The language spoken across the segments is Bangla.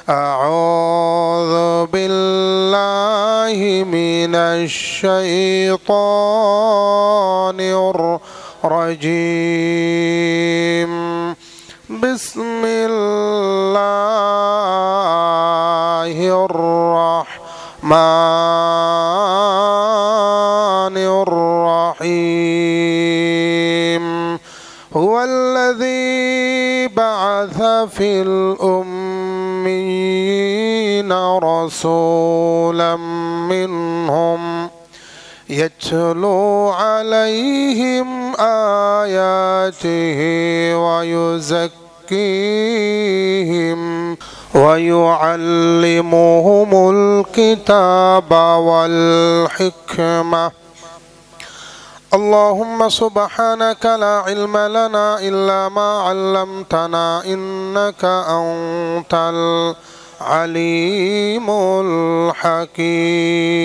أعوذ بالله من الشيطان الرجيم بسم الله الرحمن الرحيم هو الذي بعث في الأميين رسولا منهم يتلو عليهم آياته ويزكيهم ويعلمهم الكتاب والحكمة اللهم سبحانك لا علم لنا إلا ما علمتنا إنك أنت العليم الحكيم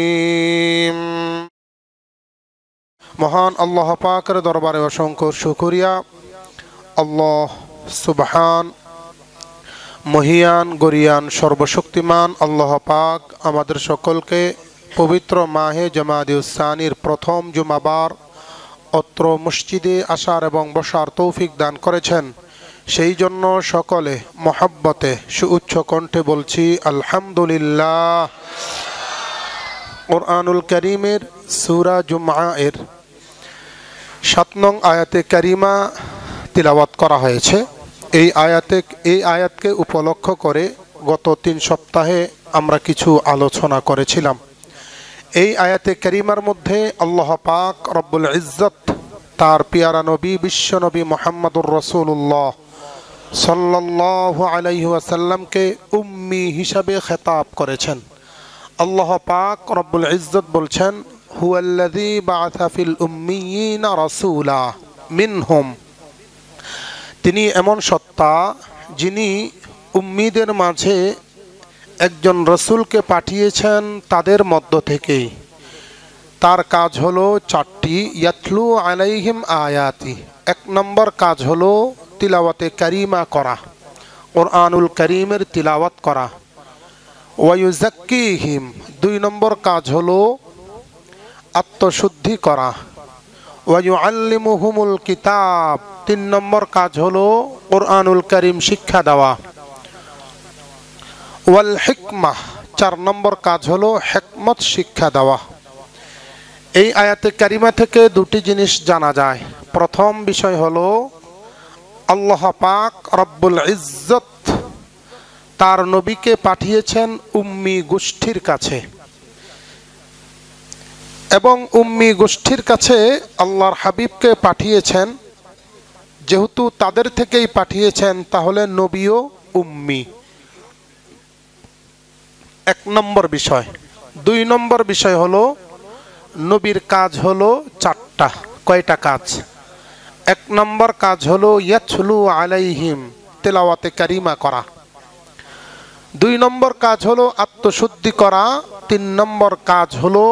মহান আল্লাহ পাকের দরবারে অসংখ্য শুকরিয়া। আল্লাহ সুবহান মহিয়ান গরিয়ান সর্বশক্তিমান আল্লাহ পাক আমাদের সকলকে পবিত্র মাহে জামাদিউস সানির প্রথম জুমাবার অত্র মসজিদে আসার এবং বসার তৌফিক দান করেছেন। সেই জন্য সকলে মহব্বতে সুউচ্চ কণ্ঠে বলছি আলহামদুলিল্লাহ। কুরআনুল কারীমের সূরা জুমআ এর ৭ নং আয়াতে কারিমা তিলাওয়াত করা হয়েছে। এই আয়াতকে উপলক্ষ করে গত ৩ সপ্তাহে আমরা কিছু আলোচনা করেছিলাম। এই আয়াতে কারিমার মধ্যে আল্লাহ পাক রব্বুল ইজ্জত তার পিয়ারা নবী বিশ্বনবী মুহাম্মদুর রাসূলুল্লাহ সাল্লাল্লাহু আলাইহি ওয়াসাল্লামকে উম্মি হিসাবে খেতাব করেছেন। আল্লাহ পাক রব্বুল ইজ্জত বলছেন হুয়াল্লাযী বাআসা ফিল উম্মিয়িনা রাসূলা মিনহুম, তিনি এমন সত্তা যিনি উম্মিদের মাঝে একজন রসুলকে পাঠিয়েছেন তাদের মধ্য থেকেই। তার কাজ হলো ৪টি। ইয়াতলু আলাইহিম আয়াতি, ১ নম্বর কাজ হলো তিলাওয়াতে কারিমা করা, কুরআনুল কারীমের তিলাওয়াত করা। ওয়ায়ুযাক্কিহিম, ২ নম্বর কাজ হলো আত্মশুদ্ধি করা। ওয়ায়ুআল্লিমুহুমুল কিতাব, ৩ নম্বর কাজ হলো কুরআনুল কারীম শিক্ষা দেওয়া। ওয়াল হিকমাহ, ৪ নম্বর কাজ হলো হিকমত শিক্ষা দেওয়া। এই আয়াতে কারিমা থেকে ২টি জিনিস জানা যায়। প্রথম বিষয় হলো আল্লাহ পাক রব্বুল ইজ্জত তার নবীকে পাঠিয়েছেন উম্মি গোষ্ঠীর কাছে, এবং উম্মি গোষ্ঠীর কাছে আল্লাহর হাবিবকে পাঠিয়েছেন। যেহেতু তাদের থেকেই পাঠিয়েছেন তাহলে নবীও উম্মি, ১ নম্বর বিষয়। ২ নম্বর বিষয় হলো নবীর কাজ হলো ৪টা। কয়টা কাজ? ১ নম্বর কাজ হলো ইয়াতলু আলাইহিম, তেলাওয়াতে কারিমা করা। ২ নম্বর কাজ হলো আত্মশুদ্ধি করা। ৩ নম্বর কাজ হলো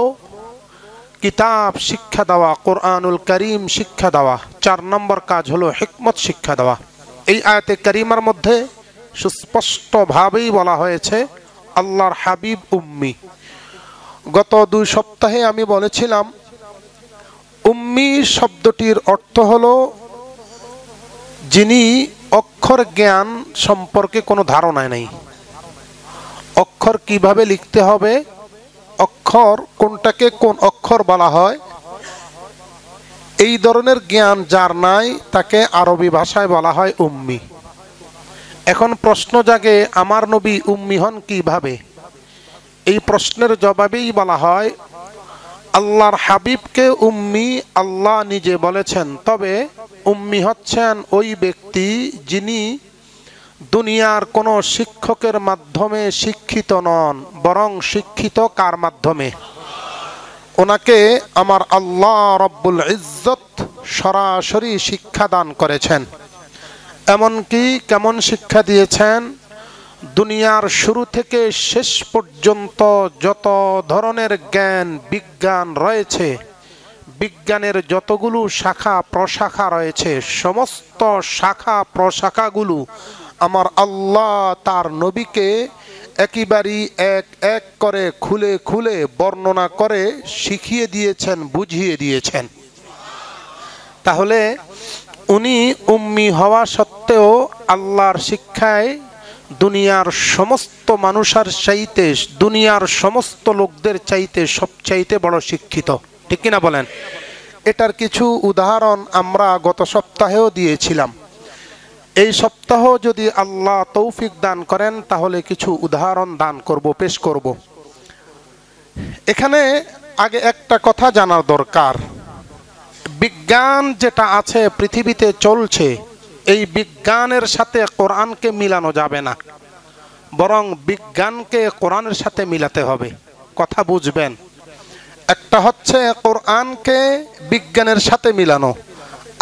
কিতাব শিক্ষা দেওয়া, কুরআনুল কারীম শিক্ষা দেওয়া। ৪ নম্বর কাজ হলো হিকমত শিক্ষা দেওয়া। এই আয়াতে কারিমার মধ্যে সুস্পষ্টভাবেই বলা হয়েছে আল্লাহর হাবিব উম্মি। গত ২ সপ্তাহে আমি বলেছিলাম উম্মি শব্দটির অর্থ হলো যিনি অক্ষর জ্ঞান সম্পর্কে কোনো ধারণা নেই। অক্ষর কিভাবে লিখতে হবে, অক্ষর কোনটাকে কোন অক্ষর বলা হয়, এই ধরনের জ্ঞান যার নাই তাকে আরবি ভাষায় বলা হয় উম্মি। এখন প্রশ্ন জাগে আমার নবী উম্মি হন কিভাবে? এই প্রশ্নের জবাবেই বলা হয় আল্লাহর হাবিবকে উম্মি আল্লাহ নিজে বলেছেন। তবে উম্মি হচ্ছেন ওই ব্যক্তি যিনি দুনিয়ার কোনো শিক্ষকের মাধ্যমে শিক্ষিত নন, বরং শিক্ষিত কার মাধ্যমে? ওনাকে আমার আল্লাহ রব্বুল ইজ্জত সরাসরি শিক্ষা দান করেছেন। এমনকি কেমন শিক্ষা দিয়েছেন? দুনিয়ার শুরু থেকে শেষ পর্যন্ত যত ধরনের জ্ঞান বিজ্ঞান রয়েছে, বিজ্ঞানের যতগুলো শাখা প্রশাখা রয়েছে, সমস্ত শাখা প্রশাখাগুলো আমার আল্লাহ তার নবীকে একেবারেই এক এক করে খুলে খুলে বর্ণনা করে শিখিয়ে দিয়েছেন, বুঝিয়ে দিয়েছেন। তাহলে উনি উম্মি হওয়া সত্ত্বেও আল্লাহর শিক্ষায় দুনিয়ার সমস্ত মানুষের চাইতে, দুনিয়ার সমস্ত লোকদের চাইতে সবচাইতে বড় শিক্ষিত, ঠিক কিনা বলেন? এটার কিছু উদাহরণ আমরা গত সপ্তাহেও দিয়েছিলাম। এই সপ্তাহ যদি আল্লাহ তৌফিক দান করেন তাহলে কিছু উদাহরণ দান করব, পেশ করব। এখানে আগে একটা কথা জানার দরকার, বিজ্ঞান যেটা আছে পৃথিবীতে চলছে, এই বিজ্ঞানের সাথে কোরআনকে মিলানো যাবে না, বরং বিজ্ঞানকে কোরআনের সাথে মিলাতে হবে। কথা বুঝবেন? একটা হচ্ছে কোরআনকে বিজ্ঞানের সাথে মিলানো,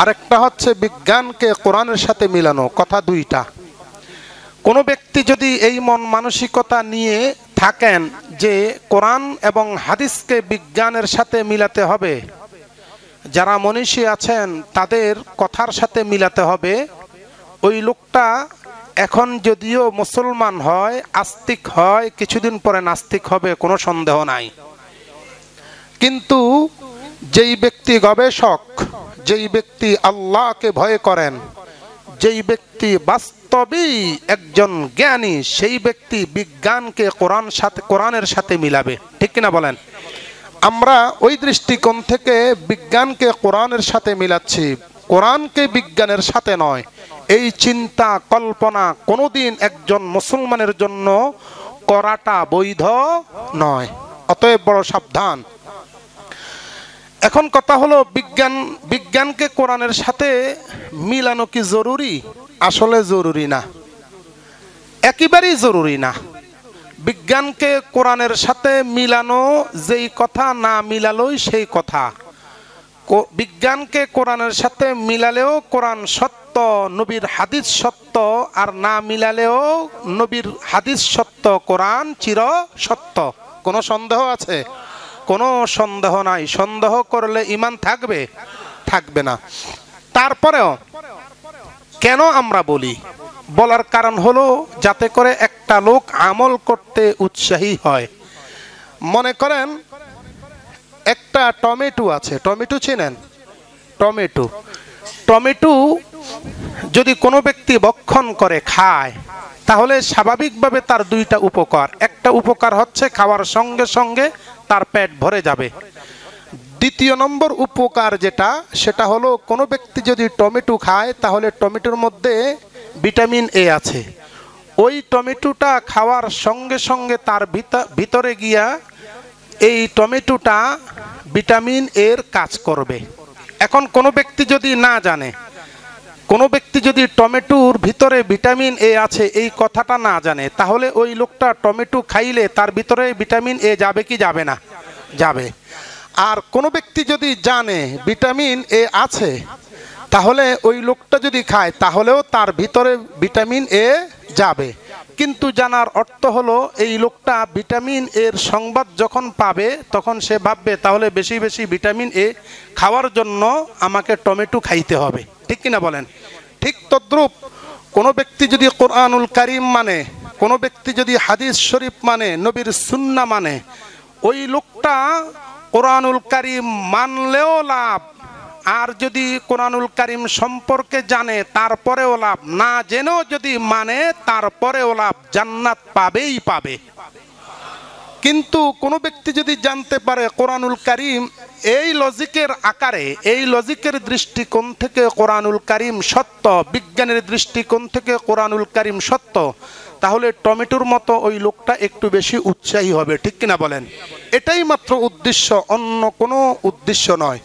আরেকটা হচ্ছে বিজ্ঞানকে কোরআনের সাথে মিলানো, কথা দুইটা। কোনো ব্যক্তি যদি এই মন মানসিকতা নিয়ে থাকেন যে কোরআন এবং হাদিসকে বিজ্ঞানের সাথে মিলাতে হবে, যারা মনীষী আছেন তাদের কথার সাথে মিলাতে হবে, ওই লোকটা এখন যদিও মুসলমান হয়, আস্তিক হয়, কিছুদিন পরে নাস্তিক হবে, কোনো সন্দেহ নাই। কিন্তু যেই ব্যক্তি গবেষক, যেই ব্যক্তি আল্লাহকে ভয় করেন, যেই ব্যক্তি বাস্তবেই একজন জ্ঞানী, সেই ব্যক্তি বিজ্ঞানকে কোরআনের সাথে মিলাবে, ঠিক কিনা বলেন? আমরা ওই দৃষ্টিকোণ থেকে বিজ্ঞানকে কোরআনের সাথে মিলাচ্ছি, কোরআনকে বিজ্ঞানের সাথে নয়। এই চিন্তা কল্পনা কোনোদিন একজন মুসলমানের জন্য করাটা বৈধ নয়, অতএব বড় সাবধান। এখন কথা হলো, বিজ্ঞানকে কোরআনের সাথে মিলানো কি জরুরি? আসলে জরুরি না, একেবারেই জরুরি না। বিজ্ঞানকে কোরআনের সাথে মিলানো যেই কথা, না মিলালোই সেই কথা। বিজ্ঞানকে কোরআনের সাথে মিলালেও কোরআন সত্য, নবীর হাদিস সত্য, আর না মিলালেও নবীর হাদিস সত্য, কোরআন চির সত্য। কোনো সন্দেহ আছে? কোনো সন্দেহ নাই। সন্দেহ করলে ঈমান থাকবে? থাকবে না। তারপরেও কেন আমরা বলি? বলার কারণ হলো যাতে করে একটা লোক আমল করতে উৎসাহী হয়। মনে করেন একটা টমেটো আছে, টমেটো চেনেন? টমেটো যদি কোনো ব্যক্তি ভক্ষণ করে, খায়, তাহলে স্বাভাবিকভাবে তার দুইটা উপকার। একটা উপকার হচ্ছে খাওয়ার সঙ্গে সঙ্গে তার পেট ভরে যাবে। দ্বিতীয় নম্বর উপকার যেটা, সেটা হলো কোনো ব্যক্তি যদি টমেটো খায় তাহলে টমেটোর মধ্যে ভিটামিন এ আছে। ওই টমেটোটা খাওয়ার সঙ্গে সঙ্গে তার ভিতরে গিয়া এই টমেটোটা ভিটামিন এর কাজ করবে। এখন কোনো ব্যক্তি যদি না জানে, কোনো ব্যক্তি যদি টমেটোর ভিতরে ভিটামিন এ আছে এই কথাটা না জানে, তাহলে ওই লোকটা টমেটো খাইলে তার ভিতরে ভিটামিন এ যাবে কি যাবে না? যাবে। আর কোনো ব্যক্তি যদি জানে ভিটামিন এ আছে, তাহলে ওই লোকটা যদি খায় তাহলেও তার ভিতরে ভিটামিন এ যাবে। কিন্তু জানার অর্থ হলো এই লোকটা ভিটামিন এর সংবাদ যখন পাবে তখন সে ভাববে তাহলে বেশি বেশি ভিটামিন এ খাওয়ার জন্য আমাকে টমেটো খাইতে হবে, ঠিক কিনা বলেন? ঠিক তদ্রূপ কোনো ব্যক্তি যদি কোরআনুল কারীম মানে, কোনো ব্যক্তি যদি হাদিস শরীফ মানে, নবীর সুন্নাহ মানে, ওই লোকটা কোরআনুল কারীম মানলেও লাভ, আর যদি কোরআনুল কারীম সম্পর্কে জানে তারপরেও লাভ, না জেনেও যদি মানে তারপরেও লাভ, জান্নাত পাবেই পাবে। কিন্তু কোনো ব্যক্তি যদি জানতে পারে কোরআনুল কারীম এই লজিকের আকারে, এই লজিকের দৃষ্টিকোণ থেকে কোরআনুল কারীম সত্য, বিজ্ঞানের দৃষ্টিকোণ থেকে কোরআনুল কারীম সত্য, তাহলে টমেটোর মতো ওই লোকটা একটু বেশি উৎসাহী হবে, ঠিক কিনা বলেন? এটাই মাত্র উদ্দেশ্য, অন্য কোনো উদ্দেশ্য নয়।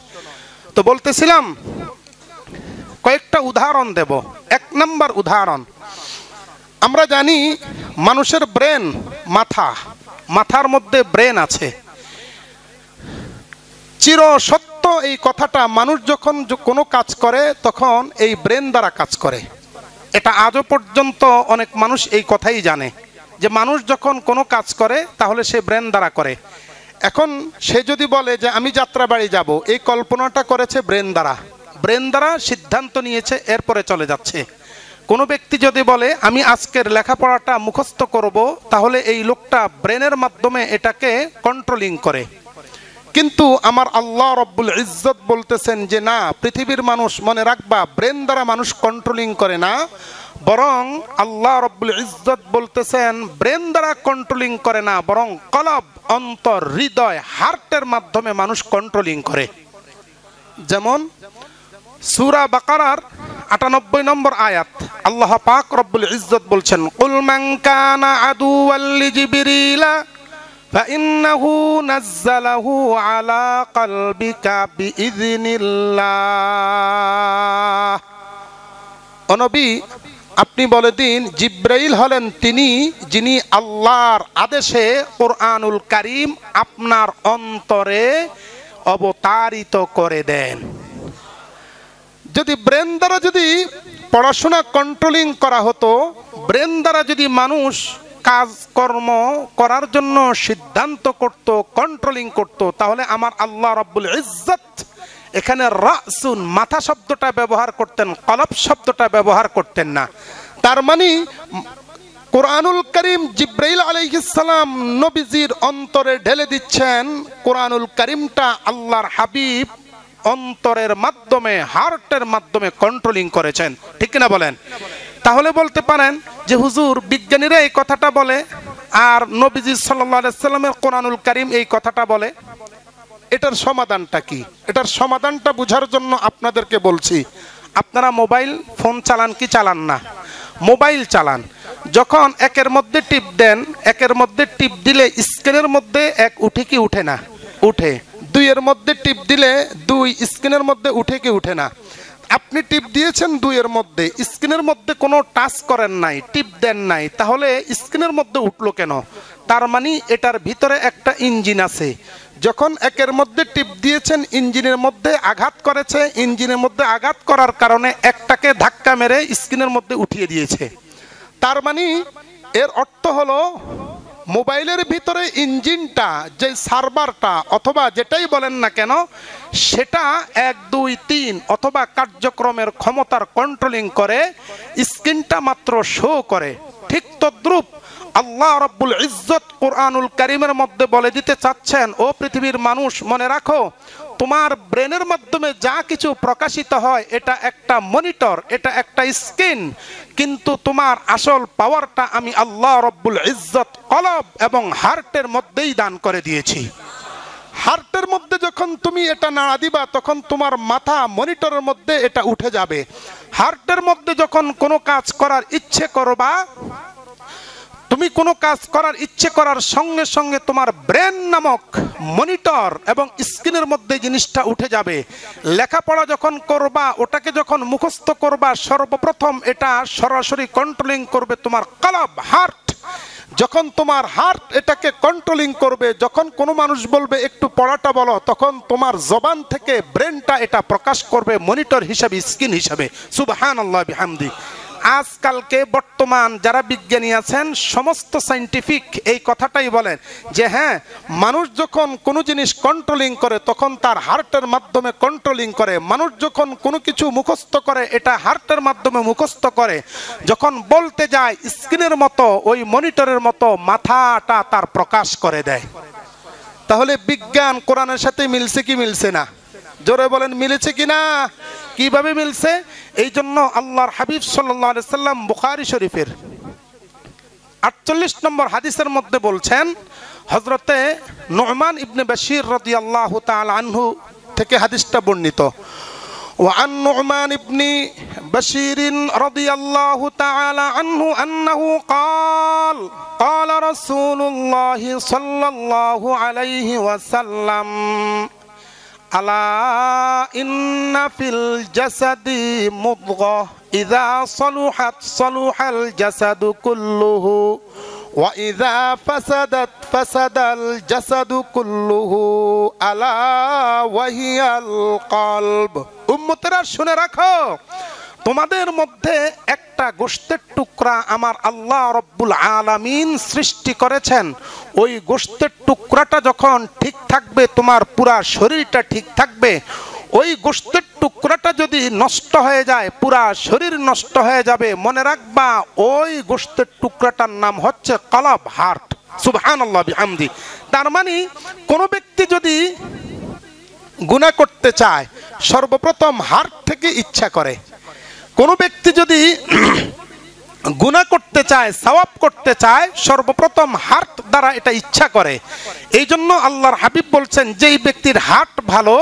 তো বলতেছিলাম কয়েকটা উদাহরণ দেব। এক নম্বর উদাহরণ, আমরা জানি মানুষের ব্রেন, মাথার মধ্যে ব্রেন আছে। চির সত্য এই কথাটা, মানুষ যখন কোনো কাজ করে তখন এই ব্রেন দ্বারা কাজ করে। এটা আজও পর্যন্ত অনেক মানুষ এই কথাই জানে যে মানুষ যখন কোনো কাজ করে তাহলে সে ব্রেন দ্বারা করে। এখন সে যদি বলে যে আমি যাত্রাবাড়ি যাব, এই কল্পনাটা করেছে ব্রেন দ্বারা, সিদ্ধান্ত নিয়েছে, এরপরে চলে যাচ্ছে। কোনো ব্যক্তি যদি বলে আমি আজকের লেখাপড়াটা মুখস্থ করব, তাহলে এই লোকটা ব্রেনের মাধ্যমে এটাকে কন্ট্রোলিং করে। কিন্তু আমার আল্লাহ রব্বুল ইজ্জত বলতেছেন যে না, পৃথিবীর মানুষ মনে রাখবা ব্রেন দ্বারা মানুষ কন্ট্রোলিং করে না, বরং আল্লাহ রব্বুল ইজ্জত বলতেছেন ব্রেন দ্বারা কন্ট্রোলিং করে না, বরং কলব, অন্তর, হৃদয়, হার্টের মাধ্যমে মানুষ কন্ট্রোলিং করে। যেমন সূরা বাকারার ৯৮ নম্বর আয়াত, আল্লাহ পাক রব্বুল ইজ্জত বলছেন কুল মান কানা আদুওয়াল লিজিবরিলা ফাইন্নাহু নাযালাহু আলা কলবিকা বিইযনিল্লাহ। ও নবী, আপনি বলে দিন জিব্রাইল হলেন তিনি যিনি আল্লাহর আদেশে কোরআনুল কারীম আপনার অন্তরে অবতারিত করে দেন। যদি ব্রেন দ্বারা যদি পড়াশোনা কন্ট্রোলিং করা হতো, ব্রেন দ্বারা যদি মানুষ কাজকর্ম করার জন্য সিদ্ধান্ত করত, কন্ট্রোলিং করত, তাহলে আমার আল্লাহ রাব্বুল ইজ্জত এখানে রাসুন মাথা শব্দটা ব্যবহার করতেন, কলব শব্দটা ব্যবহার করতেন না। তার মানে কোরআনুল কারীম জিব্রাইল আলাইহিস সালাম নবীজির অন্তরে ঢেলে দিচ্ছেন, কোরআনুল কারীমটা আল্লাহর হাবিব অন্তরের মাধ্যমে, হার্টের মাধ্যমে কন্ট্রোলিং করেছেন। ঠিক কিনা বলেন? তাহলে বলতে পারেন যে হুজুর বিজ্ঞানীরা এই কথাটা বলে আর নবীজি সাল্লাল্লাহু আলাইহি সাল্লামের কোরআনুল কারীম এই কথাটা বলে, এটার সমাধানটা কি? এটার সমাধানটা বোঝার জন্য আপনাদেরকে বলছি, আপনারা মোবাইল ফোন চালান কি চালান না? মোবাইল চালান। যখন একের মধ্যে টিপ দেন, একের মধ্যে টিপ দিলে স্ক্রিনের মধ্যে এক উঠে কি উঠে না? উঠে। দুইয়ের মধ্যে টিপ দিলে দুই স্ক্রিনের মধ্যে উঠে কি উঠে না? আপনি টিপ দিয়েছেন দুইয়ের মধ্যে, স্ক্রিনের মধ্যে কোনো টাচ করেন নাই, টিপ দেন নাই, তাহলে স্ক্রিনের মধ্যে উঠলো কেন? তার মানে এটার ভিতরে একটা ইঞ্জিন আছে। যখন একের মধ্যে টিপ দিয়েছেন, ইঞ্জিনের মধ্যে আঘাত করেছে, ইঞ্জিনের মধ্যে আঘাত করার কারণে একটাকে ধাক্কা মেরে স্ক্রিনের মধ্যে উঠিয়ে দিয়েছে। তার মানে এর অর্থ হলো মোবাইলের ভিতরে ইঞ্জিনটা, যে সার্ভারটা অথবা যেটাই বলেন না কেন, সেটা ১ ২ ৩ অথবা কার্যক্রমের ক্ষমতার কন্ট্রোলিং করে, স্ক্রিনটা মাত্র শো করে। ঠিক তদ্রূপ আল্লাহ রাব্বুল ইজ্জত কোরআনুল কারীমের মধ্যে বলে দিতে চাচ্ছেন, ও পৃথিবীর মানুষ মনে রাখো, তোমার ব্রেনের মাধ্যমে যা কিছু প্রকাশিত হয় এটা একটা মনিটর, এটা একটা স্ক্রিন, কিন্তু তোমার আসল পাওয়ারটা আমি আল্লাহ রাব্বুল ইজ্জত কলব এবং হার্টের মধ্যেই দান করে দিয়েছি। হার্টের মধ্যে যখন তুমি এটা নাড়া দিবা, তখন তোমার মাথা মনিটরের মধ্যে এটা উঠে যাবে। হার্টের মধ্যে যখন কোনো কাজ করার ইচ্ছে করবা, তুমি কোনো কাজ করার ইচ্ছে করার সঙ্গে সঙ্গে তোমার ব্রেন নামক মনিটর এবং স্ক্রিনের মধ্যে জিনিসটা উঠে যাবে। লেখাপড়া যখন করবা, ওটাকে যখন মুখস্থ করবা, সর্বপ্রথম এটা সরাসরি কন্ট্রোলিং করবে তোমার কলব, হার্ট। যখন তোমার হার্ট এটাকে কন্ট্রোলিং করবে, যখন কোনো মানুষ বলবে একটু পড়াটা বলো, তখন তোমার জবান থেকে ব্রেনটা এটা প্রকাশ করবে মনিটর হিসাবে, স্ক্রিন হিসাবে। সুবহানাল্লাহ বিহামদি। আজকালকে বর্তমান যারা বিজ্ঞানী আছেন, সমস্ত সায়েন্টিফিক এই কথাটাই বলেন যে হ্যাঁ, মানুষ যখন কোনো জিনিস কন্ট্রোলিং করে তখন তার হার্টের মাধ্যমে কন্ট্রোলিং করে। মানুষ যখন কোনো কিছু মুখস্থ করে, এটা হার্টের মাধ্যমে মুখস্থ করে। যখন বলতে যায়, স্ক্রিনের মতো, ওই মনিটরের মতো মাথাটা তার প্রকাশ করে দেয়। তাহলে বিজ্ঞান কোরআনের সাথে মিলছে কি মিলছে না? জোরে বলেন, মিলেছে কিনা? কিভাবে মিলছে? এই জন্য আল্লাহর হাবিব সাল্লাল্লাহু আলাইহি সাল্লাম বুখারী শরীফের ৪৮ নম্বর হাদিসের মধ্যে বলছেন, হযরতে নু'মান ইবনে বাশীর রাদিয়াল্লাহু তাআলা আনহু থেকে হাদিসটা বর্ণিত। وعن نعمان بن بشير رضي الله تعالى عنه أنه قال قال رسول الله صلى الله عليه وسلم ألا إن في الجسد مضغة إذا صلحت صلح الجسد كله وإذا فسدت فسد الجسد كله ألا وهي القلب। উম্মতেরা শুনে রাখো, তোমাদের মধ্যে একটা গোশতের টুকরা আমার আল্লাহ রব্বুল আলামিন সৃষ্টি করেছেন। ওই গোশতের টুকরাটা যখন ঠিক থাকবে, তোমার পুরা শরীরটা ঠিক থাকবে। ওই গোশতের টুকরাটা যদি নষ্ট হয়ে যায় পুরা শরীর নষ্ট হয়ে যাবে। মনে রাখবা ওই গোশতের টুকরাটার নাম হচ্ছে কলব, হার্ট। সুবহানাল্লাহ বিহামদি। তার মানে কোন ব্যক্তি যদি গুনাহ করতে চায় সর্বপ্রথম হার্ট থেকে ইচ্ছা করে। কোন ব্যক্তি যদি গুনাহ করতে চায়, সওয়াব করতে চায়, সর্বপ্রথম হার্ট দ্বারা এটা ইচ্ছা করে। এই জন্য আল্লাহর হাবিব বলছেন যেই ব্যক্তির হার্ট ভালো,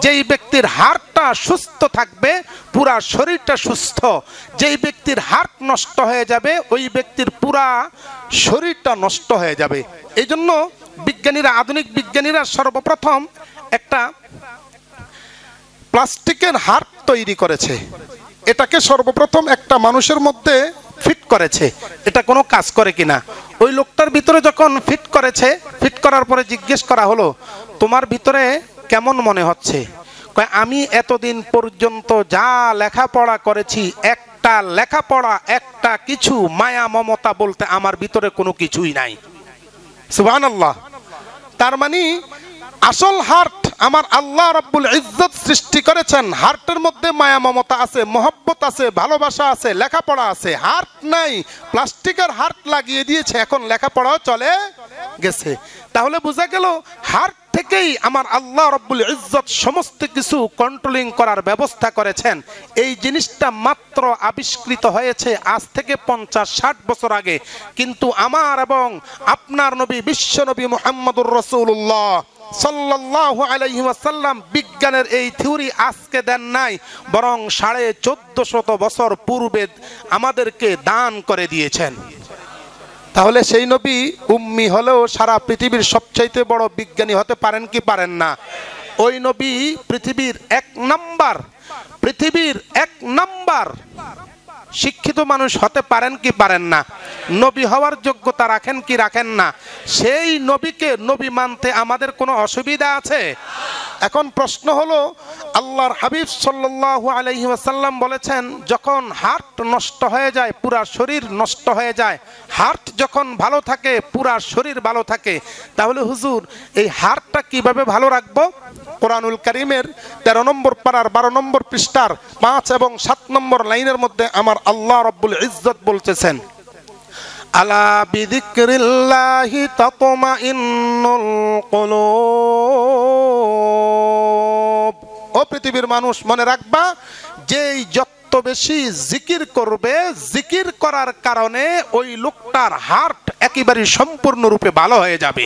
যেই ব্যক্তির হার্টটা সুস্থ থাকবে পুরা শরীরটা সুস্থ। যেই ব্যক্তির হার্ট নষ্ট হয়ে যাবে ওই ব্যক্তির পুরা শরীরটা নষ্ট হয়ে যাবে। এই জন্য বিজ্ঞানীরা, আধুনিক বিজ্ঞানীরা সর্বপ্রথম একটা প্লাস্টিকের হার্ট তৈরি করেছে। এটাকে সর্বপ্রথম একটা মানুষের মধ্যে ফিট করেছে, এটা কোনো কাজ করে কিনা। ওই লোকটার ভিতরে যখন ফিট করেছে, ফিট করার পরে জিজ্ঞেস করা হলো তোমার ভিতরে কেমন মনে হচ্ছে? কয় আমি এতদিন পর্যন্ত যা লেখাপড়া করেছি একটা লেখাপড়া, একটা কিছু মায়া মমতা বলতে আমার ভিতরে কোনো কিছুই নাই। সুবহানাল্লাহ। তার মানে আসল হার্ট আমার আল্লাহ রাব্বুল ইজ্জত সৃষ্টি করেছেন। হার্টের মধ্যে মায়া মমতা আছে, মহব্বত আছে, ভালোবাসা আছে, লেখাপড়া আছে। হার্ট নাই, প্লাস্টিকের হার্ট লাগিয়ে দিয়েছে, এখন লেখাপড়াও চলে গেছে। তাহলে বোঝা গেল হার্ট থেকেই আমার আল্লাহ রাব্বুল ইজ্জত সমস্ত কিছু কন্ট্রোলিং করার ব্যবস্থা করেছেন। এই জিনিসটা মাত্র আবিষ্কৃত হয়েছে আজ থেকে 50-60 বছর আগে, কিন্তু আমার এবং আপনার নবী বিশ্ব নবী মুহাম্মদুর রাসূলুল্লাহ সাল্লাল্লাহু আলাইহি ওয়াসাল্লাম বিজ্ঞানের এই থিওরি আজকে দেন নাই, বরং 1450 বছর পূর্বে আমাদেরকে দান করে দিয়েছেন। তাহলে সেই নবী উম্মি হলেও সারা পৃথিবীর সবচাইতে বড় বিজ্ঞানী হতে পারেন কি পারেন না? ওই নবী পৃথিবীর এক নাম্বার শিক্ষিত মানুষ হতে পারেন কি পারেন না? নবী হওয়ার যোগ্যতা রাখেন কি রাখেন না? সেই নবীকে নবী মানতে আমাদের কোনো অসুবিধা আছে? এখন প্রশ্ন হলো, আল্লাহর হাবিব সাল্লাল্লাহু আলাইহি ওয়াসাল্লাম বলেছেন যখন হার্ট নষ্ট হয়ে যায় পুরা শরীর নষ্ট হয়ে যায়। হার্ট যখন ভালো থাকে পুরা শরীর ভালো থাকে। তাহলে হুজুর এই হার্টটা কিভাবে ভালো রাখবো? কোরআনুল কারীমের 13 নম্বর পারার 12 নম্বর পৃষ্ঠার 5 এবং 7 নম্বর লাইনের মধ্যে আমার আল্লাহ রাব্বুল ইজ্জত বলতেছেন, আলা বিযিকরিল্লাহি তাতমাইন্নুল কুলুব। ও পৃথিবীর মানুষ মনে রাখবা, যেই যত বেশি জিকির করবে, জিকির করার কারণে ওই লোকটার হার্ট একেবারে সম্পূর্ণরূপে ভালো হয়ে যাবে।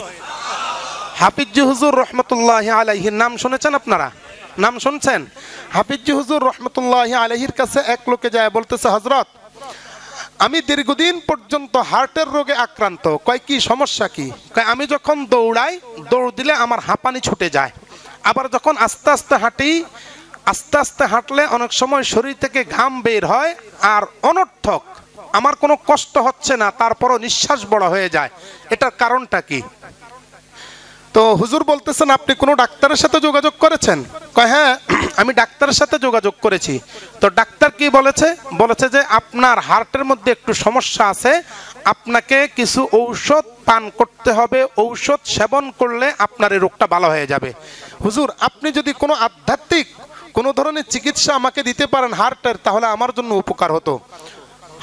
হাফিজ হুজুর রহমতুল্লাহি আলাইহির নাম শুনেছেন আপনারা? নাম শুনছেন? হাফিজ হুজুর রহমতুল্লাহি আলাইহির কাছে এক লোকে যায়, বলতেছে হযরত আমি দীর্ঘদিন পর্যন্ত হার্টের রোগে আক্রান্ত। কয় কি সমস্যা কি? কয় আমি যখন দৌড়াই, দৌড় দিলে আমার হাঁপানি ছুটে যায়, আবার যখন আস্তে আস্তে হাঁটি, আস্তে আস্তে হাঁটলে অনেক সময় শরীর থেকে ঘাম বের হয়, আর অনর্থক আমার কোনো কষ্ট হচ্ছে না, তারপরও নিঃশ্বাস বড় হয়ে যায়। এটার কারণটা কি? তো হুজুর বলতেছেন আপনি কোনো ডাক্তারের সাথে যোগাযোগ করেছেন? কয় হ্যাঁ আমি ডাক্তারের সাথে যোগাযোগ করেছি। তো ডাক্তার কি বলেছে? বলেছে যে আপনার হার্টের মধ্যে একটু সমস্যা আছে, আপনাকে কিছু ঔষধ পান করতে হবে, ঔষধ সেবন করলে আপনার এই রোগটা ভালো হয়ে যাবে। হুজুর আপনি যদি কোনো আধ্যাত্মিক কোনো ধরনের চিকিৎসা আমাকে দিতে পারেন হার্টের, তাহলে আমার জন্য উপকার হতো।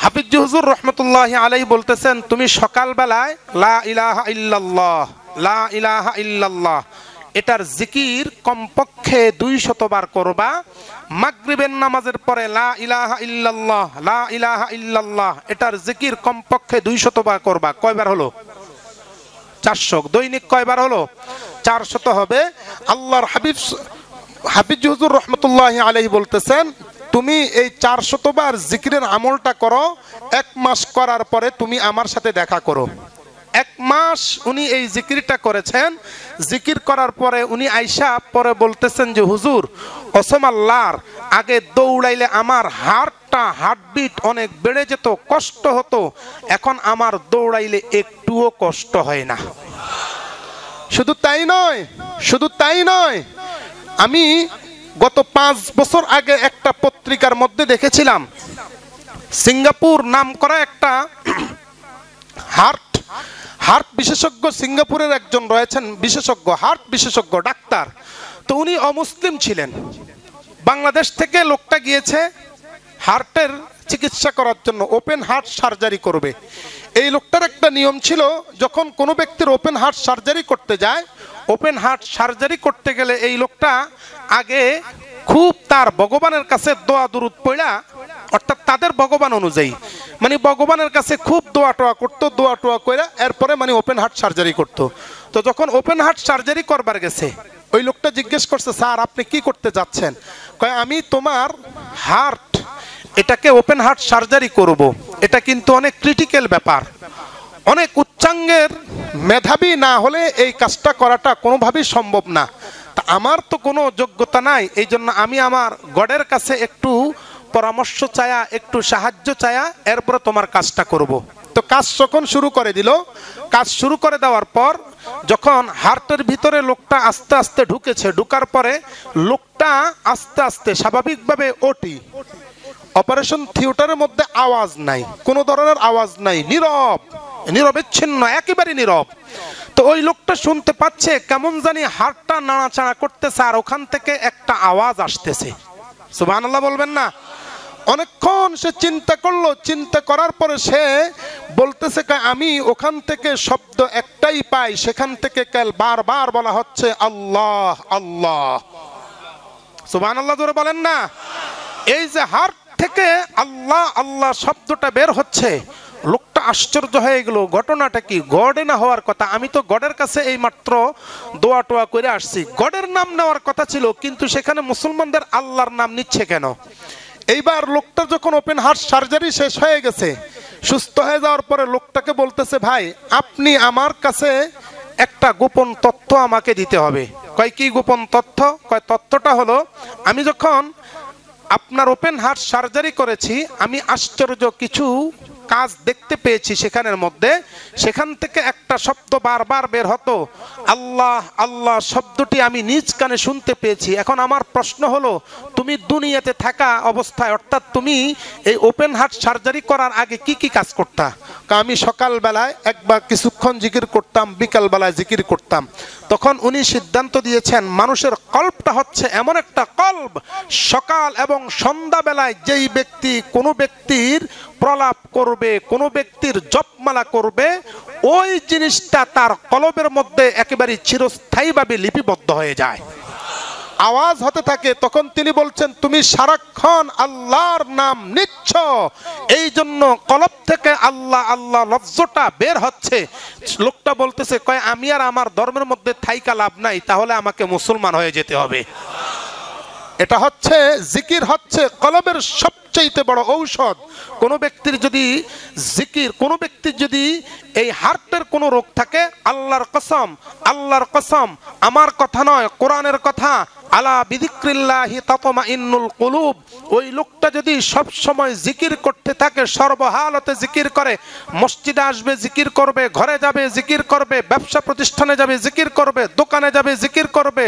হাফিজ হুজুর রহমতুল্লাহি আলাইহি বলতেছেন তুমি সকালবেলায় লা ইলাহা ইল্লাল্লাহ, লা ইলাহা ইল্লাল্লাহ এটার জিকির কমপক্ষে 200 বার করবা। মাগরিবের নামাজের পরে লা ইলাহা ইল্লাল্লাহ, লা ইলাহা ইল্লাল্লাহ এটার জিকির কমপক্ষে 200 বার করবা। কয়বার হলো? 400। দৈনিক কয়বার হলো? 400 হবে। আল্লাহর হাবিব হাফিজ হুজুর রহমতুল্লাহি আলাইহি বলতেছেন তুমি এই 400 বার জিকিরের আমলটা করো, 1 মাস করার পরে তুমি আমার সাথে দেখা করো। 1 মাস উনি এই জিকিরটা করেছেন। জিকির করার পরে উনি আয়শা পরে বলতেছেন যে হুজুর কসম আল্লাহর, আগে দৌড়াইলে আমার হার্টবিট অনেক বেড়ে যেত, কষ্ট হতো, এখন আমার দৌড়াইলে একটুও কষ্ট হয় না। শুধু তাই নয়, আমি গত 5 বছর আগে একটা পত্রিকার মধ্যে দেখেছিলাম সিঙ্গাপুর নাম করা একটা হার্ট বিশেষজ্ঞ, সিঙ্গাপুরের একজন রয়েছেন বিশেষজ্ঞ, হার্ট বিশেষজ্ঞ ডাক্তার। তো উনি অমুসলিম ছিলেন। বাংলাদেশ থেকে লোকটা গিয়েছে হার্টের চিকিৎসা করার জন্য, ওপেন হার্ট সার্জারি করবে। এই লোকটার একটা নিয়ম ছিল, যখন কোনো ব্যক্তির ওপেন হার্ট সার্জারি করতে যায়, ওপেন হার্ট সার্জারি করতে গেলে এই লোকটা আগে খুব তার ভগবানের কাছে দোয়া দুরুদ পড়া, অর্থাৎ তাদের ভগবান অনুযায়ী, মানে ভগবানের কাছে খুব দোয়া টোয়া করতো, দোয়া টোয়া করে এরপরে মানে ওপেন হার্ট সার্জারি করতো। তো যখন ওপেন হার্ট সার্জারি করবার গেছে, ওই লোকটা জিজ্ঞেস করছে, স্যার আপনি কি করতে যাচ্ছেন? কয় আমি তোমার হার্ট এটাকে ওপেন হার্ট সার্জারি করব। এটা কিন্তু অনেক ক্রিটিক্যাল ব্যাপার, অনেক উচ্চাঙ্গের মেধাবী না হলে এই কাজটা করাটা কোনোভাবেই সম্ভব না। তা আমার তো কোনো যোগ্যতা নাই, এই জন্য আমি আমার গডের কাছে একটু পরামর্শ চায়া, একটু সাহায্য চায়া, এরপরে তোমার কাজটা করব। তো কাজ যখন শুরু করে দিল, কাজ শুরু করে দেওয়ার পর যখন হার্টের ভিতরে লোকটা আস্তে আস্তে ঢুকেছে, ঢুকার পরে লোকটা আস্তে আস্তে স্বাভাবিকভাবে ওটি অপারেশন থিয়েটারের মধ্যে আওয়াজ নাই, কোনো ধরনের আওয়াজ নাই, নীরব, নিরবিচ্ছিন্ন, একেবারে নীরব। তো ওই লোকটা শুনতে পাচ্ছে কেমন জানি হাড়টা নাড়াচাড়া করতেছে, আর ওখান থেকে একটা আওয়াজ আসতেছে। সুবহানাল্লাহ বলবেন না? অনেকক্ষণ সে চিন্তা করলো, চিন্তা করার পরে সে বলতেছে আমি ওখান থেকে শব্দ একটাই পাই, সেখান থেকে বারবার বলা হচ্ছে আল্লাহ আল্লাহ। সুবহানাল্লাহ জোরে বলেন না? এই যে হার্ট থেকে আল্লাহ আল্লাহ শব্দটা বের হচ্ছে, লোকটা আশ্চর্য হয়ে গেল, ঘটনাটা কি? গডে না হওয়ার কথা, আমি তো গডের কাছে এই মাত্র দোয়া টোয়া করে আসছি, গডের নাম নেওয়ার কথা ছিল, কিন্তু সেখানে মুসলমানদের আল্লাহর নাম নিচ্ছে কেন? এইবার লোকটা যখন ওপেন হার্ট সার্জারি শেষ হয়ে গেছে, সুস্থ হয়ে যাওয়ার পরে লোকটাকে বলতেছে, ভাই আপনি আমার কাছে একটা গোপন তথ্য আমাকে দিতে হবে। কয় কি গোপন তথ্য? কয় তথ্যটা হলো, আমি যখন আপনার ওপেন হার্ট সার্জারি করেছি, আমি আশ্চর্য কিছু কাজ দেখতে পেয়েছি সেখানের মধ্যে। সেখান থেকে একটা শব্দ বারবার বের হতো, আল্লাহ আল্লাহ শব্দটি আমি নিজ কানে শুনতে পেয়েছি। এখন আমার প্রশ্ন হলো, তুমি দুনিয়াতে থাকা অবস্থায়, অর্থাৎ তুমি এই ওপেন হার্ট সার্জারি করার আগে কি কি কাজ করতা? আমি সকালবেলায় একবার কিছুক্ষণ জিকির করতাম, বিকালবেলায় জিকির করতাম। তখন উনি সিদ্ধান্ত দিয়েছেন, মানুষের কল্পটা হচ্ছে এমন একটা কল্প, সকাল এবং সন্ধ্যাবেলায় যেই ব্যক্তি কোনো ব্যক্তির প্রলাপ করবে, কোনো ব্যক্তির জপমালা করবে, ওই জিনিসটা তার কলবের মধ্যে একেবারে চিরস্থায়ীভাবে লিপিবদ্ধ হয়ে যায়, আওয়াজ হতে থাকে। তখন তিনি বলছেন, তুমি সারাক্ষণ আল্লাহর নাম নিচ্ছ, এই জন্য কলব থেকে আল্লাহ আল্লাহ লফজটা বের হচ্ছে। লোকটা বলতেছে, কয় আমি আর আমার ধর্মের মধ্যে থাইকা লাভ নাই, তাহলে আমাকে মুসলমান হয়ে যেতে হবে। এটা হচ্ছে জিকির, হচ্ছে কলবের সবচেয়ে বড় ঔষধ। কোনো ব্যক্তির যদি জিকির, কোনো ব্যক্তির যদি এই হার্টের কোনো রোগ থাকে, আল্লাহর কসম, আল্লাহর কসম, আমার কথা নয়, কোরআনের কথা, আলা বিযিক্রিল্লাহি তাতমাইন্নুল কুলুব, ওই লোকটা যদি সব সময় জিকির করতে থাকে, সর্বহালতে জিকির করে, মসজিদে আসবে জিকির করবে, ঘরে যাবে জিকির করবে, ব্যবসা প্রতিষ্ঠানে যাবে জিকির করবে, দোকানে যাবে জিকির করবে,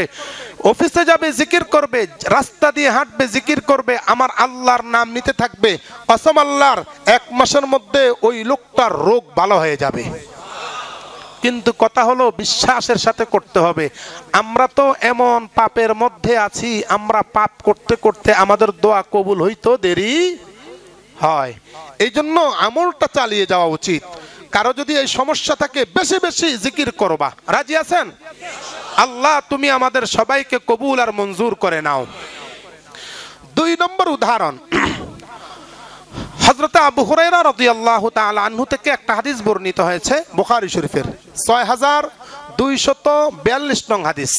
অফিসে যাবে জিকির করবে, রাস্তা দিয়ে হাঁটবে জিকির করবে, আমার আল্লাহর নাম নিতে থাকবে, কসম আল্লাহর, 1 মাসের মধ্যে ওই লোকটার রোগ ভালো হয়ে যাবে। কিন্তু কথা হলো বিশ্বাসের সাথে করতে হবে। আমরা তো এমন পাপের মধ্যে আছি, আমরা পাপ করতে করতে আমাদের দোয়া কবুল হইতো দেরি হয়। এই জন্য আমলটা চালিয়ে যাওয়া উচিত। কারো যদি এই সমস্যা থাকে, বেশি বেশি জিকির করবা। রাজি আছেন? আল্লাহ তুমি আমাদের সবাইকে কবুল আর মঞ্জুর করে নাও। 2 নম্বর উদাহরণ, হযরত আবু হুরায়রা রাদিয়াল্লাহু তাআলা আনহু থেকে একটা হাদিস বর্ণিত হয়েছে বুখারী শরীফের 6242 নং হাদিস,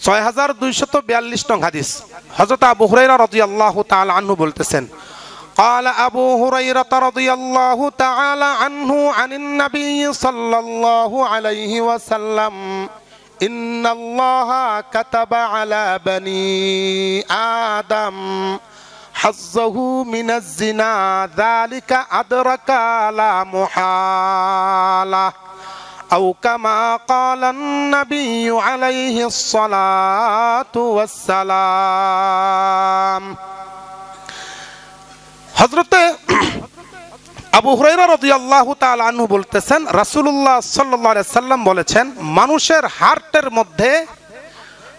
6242 নং হাদিস। হযরত আবু হুরায়রা রাদিয়াল্লাহু তাআলা আনহু বলতেছেন, قال أبو هريرة رضي الله تعالى عنه عن النبي صلى الله عليه وسلم إن الله كتب على بني آدم حظه من الزنا ذلك أدرك لا محالة أو كما قال النبي عليه الصلاة والسلام। হযরতে আবু হুরায়রা রাদিয়াল্লাহু তাআলা আনহু বলতেছেন, রাসূলুল্লাহ সাল্লাল্লাহু আলাইহি সাল্লাম বলেছেন, মানুষের হার্টের মধ্যে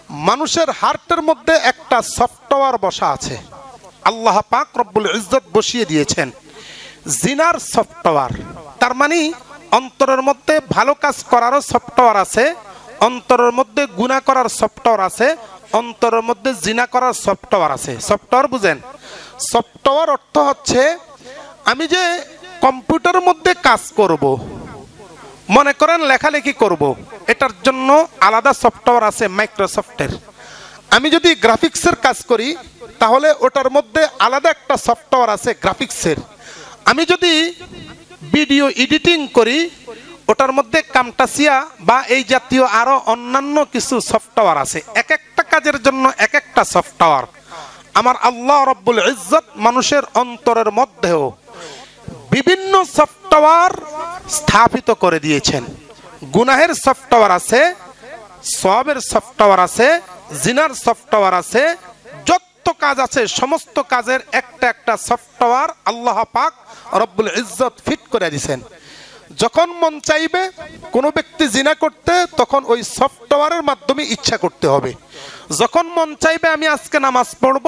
মানুষের হার্টের মধ্যে একটা সফটওয়্যার বসা আছে, আল্লাহ পাক রব্বুল ইজ্জত বসিয়ে দিয়েছেন জিনার সফটওয়্যার। তার মানে অন্তরের মধ্যে ভালো কাজ করারও সফটওয়্যার আছে, অন্তরের মধ্যে গুনাহ করার সফটওয়্যার আছে, অন্তরের মধ্যে জিনা করার সফটওয়্যার আছে। সফটওয়্যার বুঝেন? সফটওয়্যার অর্থ হচ্ছে আমি যে কম্পিউটারের মধ্যে কাজ করব, মনে করেন লেখালেখি করব, এটার জন্য আলাদা সফটওয়্যার আছে মাইক্রোসফটের। আমি যদি গ্রাফিক্সের কাজ করি তাহলে ওটার মধ্যে আলাদা একটা সফটওয়্যার আছে গ্রাফিক্সের। আমি যদি ভিডিও এডিটিং করি ওটার মধ্যে কামটাসিয়া বা এই জাতীয় আরো অন্যান্য কিছু সফটওয়্যার আছে। এক একটা কাজের জন্য এক একটা সফটওয়্যার। আমার আল্লাহ রব্বুল ইজ্জত মানুষের অন্তরের মধ্যেও বিভিন্ন সফটওয়্যার স্থাপিত করে দিয়েছেন। গুনাহের সফটওয়্যার আছে, সওয়াবের সফটওয়্যার আছে, জিনার সফটওয়্যার আছে, যত কাজ আছে সমস্ত কাজের একটা একটা সফটওয়্যার আল্লাহ পাক রব্বুল ইজ্জত ফিট করে দিয়েছেন। যখন মন চাইবে কোনো ব্যক্তি জিনা করতে তখন ওই সফটওয়্যারের মাধ্যমে ইচ্ছা করতে হবে। যখন মন চাইবে আমি আজকে নামাজ পড়ব,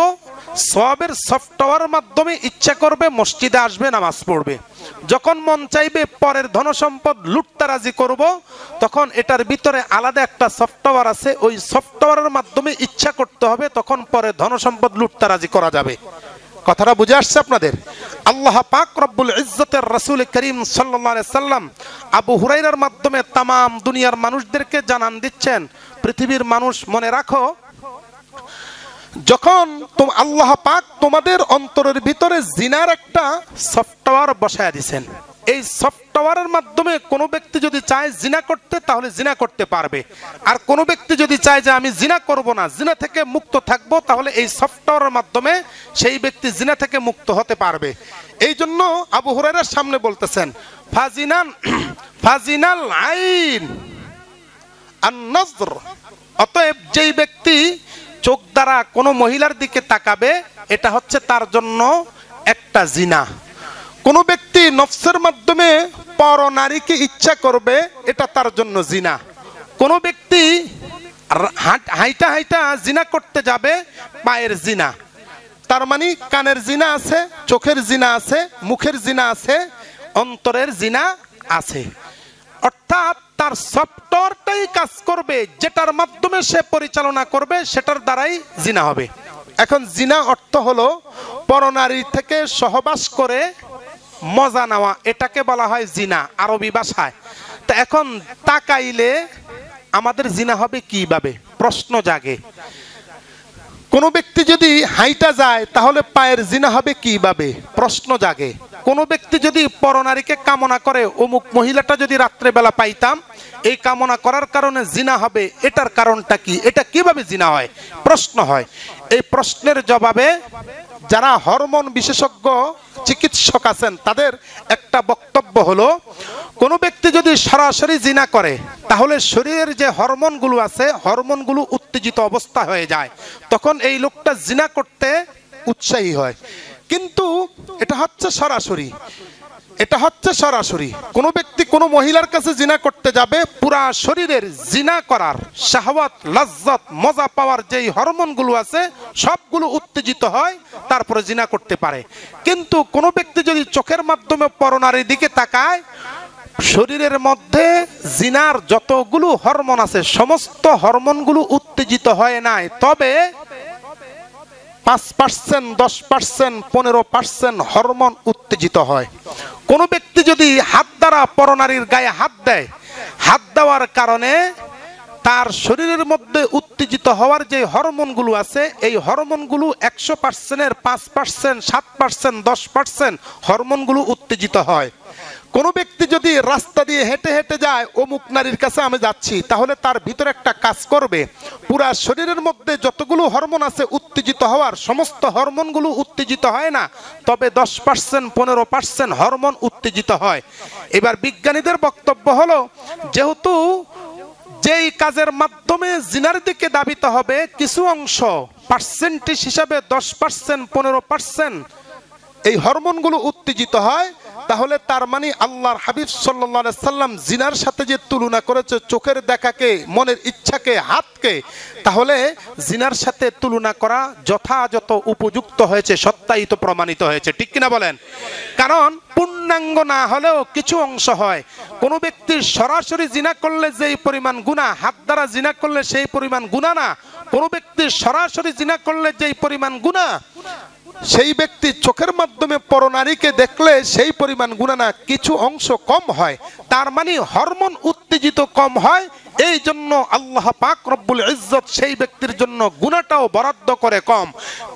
সওয়াবের সফটওয়্যারের মাধ্যমে ইচ্ছা করবে মসজিদে আসবে নামাজ পড়বে। যখন মন চাইবে পরের ধনসম্পদ লুটতারাজি করব, তখন এটার ভিতরে আলাদা একটা সফটওয়্যার আছে, ওই সফটওয়্যারের মাধ্যমে ইচ্ছা করতে হবে, তখন পরে ধনসম্পদ লুটতারাজি করা যাবে। কথাটা বুঝে আসছে আপনাদের? আল্লাহ পাক রব্বুল ইজ্জতের রাসূল করিম সাল্লাল্লাহু আলাইহি সাল্লাম আবু হুরায়রার মাধ্যমে তামাম দুনিয়ার মানুষদেরকে জানান দিচ্ছেন, পৃথিবীর মানুষ মনে রাখো, যখন আল্লাহ পাক তোমাদের অন্তরের ভিতরে জিনার একটা সফটওয়্যার বসায় দিয়েছেন, এই সফটওয়্যারের মাধ্যমে কোনো ব্যক্তি যদি চায় জিনা করতে তাহলে জিনা করতে পারবে, আর কোনো ব্যক্তি যদি চায় যে আমি জিনা করব না, জিনা থেকে মুক্ত থাকবো, তাহলে এই সফটওয়্যারের মাধ্যমে সেই ব্যক্তি জিনা থেকে মুক্ত হতে পারবে। এই জন্য আবু হুরায়রার সামনে বলতেছেন ফাজিনাল আইন আন নজর, অতএব যেই ব্যক্তি চোখ দ্বারা কোনো মহিলার দিকে তাকাবে এটা হচ্ছে তার জন্য একটা জিনা। কোন ব্যক্তি নফসের মাধ্যমে পর নারীকে ইচ্ছা করবে এটা তার জন্য জিনা। কোন ব্যক্তি হাইটা হাইটা জিনা করতে যাবে, পায়ের জিনা। তার মানে কানের জিনা আছে, চোখের জিনা আছে, মুখের জিনা আছে, অন্তরের জিনা আছে। অর্থাৎ তার সফটওয়্যারটাই কাজ করবে, যেটার মাধ্যমে সে পরিচালনা করবে সেটার দ্বারাই জিনা হবে। এখন জিনা অর্থ হলো পরনারী থেকে সহবাস করে মজা নেওয়া, এটাকে বলা হয় জিনা আরবি ভাষায়। তা এখন তাকাইলে আমাদের জিনা হবে কিভাবে প্রশ্ন জাগে। কোন ব্যক্তি যদি হাইটা যায় তাহলে পায়ের জিনা হবে কিভাবে প্রশ্ন জাগে। কোন ব্যক্তি যদি পরনারীকে কামনা করে, অমুক মহিলাটা যদি রাত্রে বেলা পাইতাম, এই কামনা করার কারণে জিনা হবে, এটার কারণটা কি, এটা কিভাবে জিনা হয় প্রশ্ন হয়। এই প্রশ্নের জবাবে যারা হরমোন বিশেষজ্ঞ চিকিৎসক আছেন তাদের একটা বক্তব্য হলো, কোন ব্যক্তি যদি সরাসরি জিনা করে তাহলে শরীরের যে হরমোনগুলো আছে হরমোনগুলো উত্তেজিত অবস্থা হয়ে যায়, তখন এই লোকটা জিনা করতে উৎসাহী হয়। কিন্তু এটা হচ্ছে সরাসরি কোন ব্যক্তি কোন মহিলার কাছে জিনা করতে যাবে, পুরা শরীরের জিনা করার শাহওয়াত লজ্জত মজা পাওয়ার যেই হরমোনগুলো আছে সবগুলো উত্তেজিত হয়, তারপরে জিনা করতে পারে। কিন্তু কোন ব্যক্তি যদি চোখের মাধ্যমে পরনারীর দিকে তাকায়, শরীরের মধ্যে জিনার যতগুলো হরমোন আছে সমস্ত হরমোনগুলো উত্তেজিত হয় নাই, তবে 5%, 10%, 15% হরমোন উত্তেজিত হয়। কোন ব্যক্তি যদি হাত দ্বারা পরনারীর গায়ে হাত দেয়, হাত দেওয়ার কারণে তার শরীরের মধ্যে উত্তেজিত হওয়ার যে হরমোনগুলো আছে এই হরমোনগুলো 100%-এর 5%, 7%, 10% হরমোনগুলো উত্তেজিত হয়। কোন ব্যক্তি যদি রাস্তা দিয়ে হেঁটে হেঁটে যায়, অমুক নারীর কাছে আমি যাচ্ছি, তাহলে তার ভিতরে একটা কাজ করবে, পুরা শরীরের মধ্যে যতগুলো হরমোন আছে উত্তেজিত হওয়ার সমস্ত হরমোনগুলো উত্তেজিত হয় না, তবে 10%, 15% হরমোন উত্তেজিত হয়। এবার বিজ্ঞানীদের বক্তব্য হলো, যেহেতু যেই কাজের মাধ্যমে জিনার দিকে দাবিত হবে কিছু অংশ পার্সেন্টেজ হিসাবে 10%, 15% এই হরমোনগুলো উত্তেজিত হয়, তাহলে তার মানে আল্লাহর হাবিব সাল্লাল্লাহু আলাইহি সাল্লাম জিনার সাথে যে তুলনা করেছে চোখের দেখাকে, মনের ইচ্ছাকে, হাতকে, তাহলে জিনার সাথে তুলনা করা যথাযথ উপযুক্ত হয়েছে, সত্যায়িত প্রমাণিত হয়েছে। ঠিক কিনা বলেন? কারণ পূর্ণাঙ্গ না হলেও কিছু অংশ হয়। কোনো ব্যক্তির সরাসরি জিনা করলে যেই পরিমাণ গুনাহ, হাত দ্বারা জিনা করলে সেই পরিমাণ গুনাহ না। কোনো ব্যক্তির সরাসরি জিনা করলে যেই পরিমাণ গুনাহ, সেই ব্যক্তি চোখের মাধ্যমে পরনারীকে দেখলে সেই পরিমাণ গুনাহ না, কিছু অংশ কম হয়। তার মানে হরমোন উত্তেজিত কম হয়, এই জন্য আল্লাহ পাক রব্বুল ইজ্জত সেই ব্যক্তির জন্য গুনাহটাও বরাদ্দ করে কম।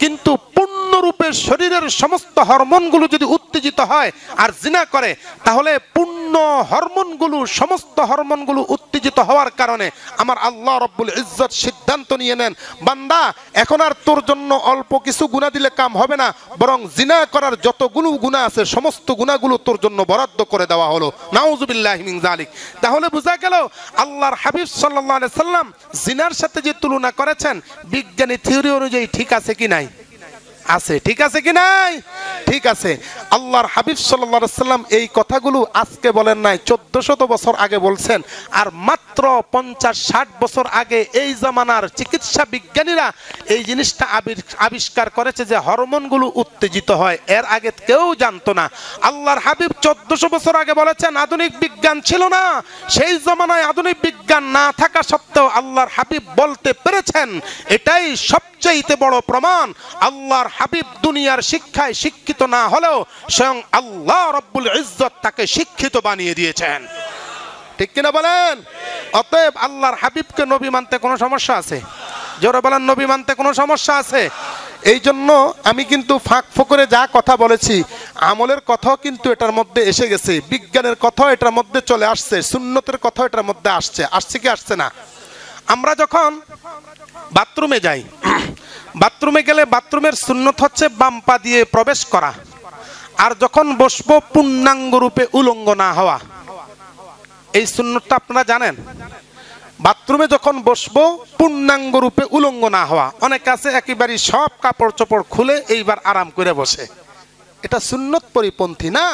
কিন্তু পূর্ণরূপে শরীরের সমস্ত হরমোনগুলো যদি উত্তেজিত হয় আর জিনা করে, তাহলে পূর্ণ হরমোনগুলো, সমস্ত হরমোনগুলো উত্তেজিত হওয়ার কারণে আমার আল্লাহ রব্বুল ইজ্জত সিদ্ধান্ত নিয়ে নেন, বান্দা এখন আর তোর জন্য অল্প কিছু গুনাহ দিলে কাম হবে না, বরং জিনা করার যতগুলো গুনাহ আছে সমস্ত গুনাহগুলো তোর জন্য বরাদ্দ করে দেওয়া হলো। নাউজুবিল্লাহি মিন যালিক। তাহলে বোঝা গেল আল্লাহর হাবিব সাল্লাল্লাহু আলাইহি সাল্লাম জিনার সাথে যে তুলনা করেছেন, বিজ্ঞানী থিওরি অনুযায়ী ঠিক আছে কি নাই? আছে। ঠিক আছে কি নাই? ঠিক আছে। আল্লাহর হাবিব সাল্লাল্লাহু আলাইহি সাল্লাম এই কথাগুলো আজকে বলেন নাই, 1400 বছর আগে বলছেন। আর মাত্র 50-60 বছর আগে এই জামানার চিকিৎসা বিজ্ঞানীরা এই জিনিসটা আবিষ্কার করেছে যে হরমোনগুলো উত্তেজিত হয়। এর আগে কেউ জানতো না। আল্লাহর হাবিব 1400 বছর আগে বলেছেন, আধুনিক বিজ্ঞান ছিল না। সেই জামানায় আধুনিক বিজ্ঞান না থাকা সত্ত্বেও আল্লাহর হাবিব বলতে পেরেছেন, এটাই সবচেয়ে বড় প্রমাণ। আল্লাহর হাবিব দুনিয়ার শিক্ষায় শিক্ষিত না হলেও স্বয়ং আল্লাহ রব্বুল ইজ্জত তাকে শিক্ষিত বানিয়ে দিয়েছেন। ঠিক কিনা বলেন? অতএব আল্লাহর হাবিবকে নবী মানতে কোনো সমস্যা আছে? জোরে বলেন, নবী মানতে কোনো সমস্যা আছে? এই জন্য আমি কিন্তু ফাঁক ফোকরে যা কথা বলেছি, আমলের কথাও কিন্তু এটার মধ্যে এসে গেছে, বিজ্ঞানের কথাও এটার মধ্যে চলে আসছে, সুন্নতের কথাও এটার মধ্যে আসছে। আসছে কি আসছে না? আমরা যখন বাথরুমে যাই, বাথরুমে গেলে বাথরুমের সুন্নত হচ্ছে বাম পা দিয়ে প্রবেশ করা, আর যখন বসবো পূর্ণাঙ্গ রূপে উলঙ্গ না হওয়া। এই সুন্নতটা আপনারা জানেন? বাথরুমে যখন বসবো পূর্ণাঙ্গ রূপে উলঙ্গ না হওয়া। অনেক আছে একেবারে সব কাপড় চোপড় খুলে এইবার আরাম করে বসে, এটা সুন্নত পরিপন্থী না।